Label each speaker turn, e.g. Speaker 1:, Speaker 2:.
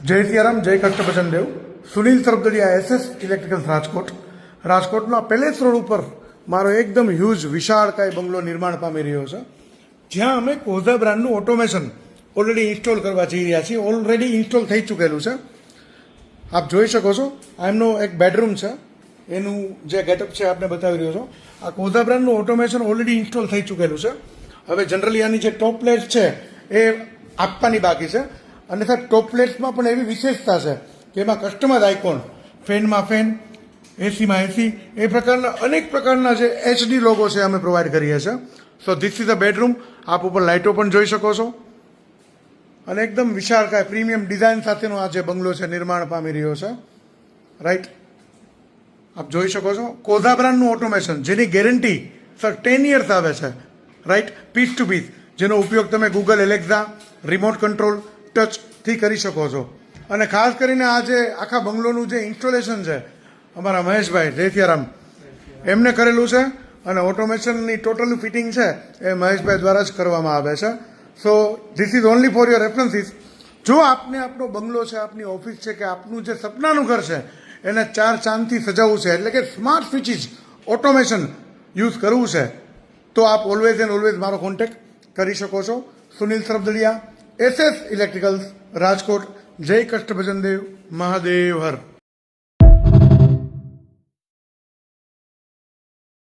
Speaker 1: જય સિયારામ, જય Kashtabhanjan Dev. Sunil Sarbadadiya, SS electricals, Rajkot. રાજકોટના પેલેસ રોડ ઉપર મારો એકદમ હ્યુજ વિશાળકાય બંગલો નિર્માણ પામી રહ્યો છે, જ્યાં અમે કોઝા બ્રાન્ડનું ઓટોમેશન ઓલરેડી ઇન્સ્ટોલ કરવા જઈ રહ્યા છીએ. ઓલરેડી ઇન્સ્ટોલ થઈ ચૂકેલું છે. આપ જોઈ શકો છો, આ એમનો એક બેડરૂમ છે. એનું જે ગેટઅપ છે આપને બતાવી રહ્યો છો. આ કોઝા બ્રાન્ડનું ઓટોમેશન ઓલરેડી ઇન્સ્ટોલ થઈ ચૂકેલું છે. હવે જનરલી આની જે ટોપ પ્લેટ છે એ આપવાની બાકી છે. અને સર, ટોપ પ્લેટ્સમાં પણ એવી વિશેષતા છે કે એમાં કસ્ટમાઇઝ આઇકોન, ફેનમાં ફેન, એસીમાં એસી, એ પ્રકારના અનેક પ્રકારના જે HD લોગો છે અમે પ્રોવાઈડ કરીએ છીએ. So this is a bedroom. આપ ઉપર લાઇટો પણ જોઈ શકો છો. અને એકદમ વિશાળકાય પ્રીમિયમ ડિઝાઇન સાથેનો આ જે બંગલો છે નિર્માણ પામી રહ્યો છે. રાઈટ, આપ જોઈ શકો છો. કોઝા બ્રાન્ડનું ઓટોમેશન, જેની ગેરંટી સર 10 યર્સ આવે છે. રાઈટ, પીસ ટુ પીસ, જેનો ઉપયોગ તમે ગૂગલ એલેક્સા, રિમોટ કંટ્રોલ, ટચથી કરી શકો છો. અને ખાસ કરીને આ જે આખા બંગલોનું જે ઇન્સ્ટોલેશન છે, અમારા મહેશભાઈ જય સિયારામ એમને કરેલું છે. અને ઓટોમેશનની ટોટલ ફિટિંગ છે એ મહેશભાઈ દ્વારા જ કરવામાં આવે છે. So this is only for your references. જો આપને આપણો બંગલો છે, આપની ઓફિસ છે, કે આપનું જે સપનાનું ઘર છે એને 4 ચાંદથી સજાવવું છે, એટલે કે સ્માર્ટ સ્વિચીસ ઓટોમેશન યુઝ કરવું છે, તો આપ ઓલવેઝ એન્ડ ઓલવેઝ મારો કોન્ટેક્ટ કરી શકો છો. Sunil Sarbadadiya, SS electricals, Rajkot. જય કષ્ટભજન દેવ, મહાદેવ હર.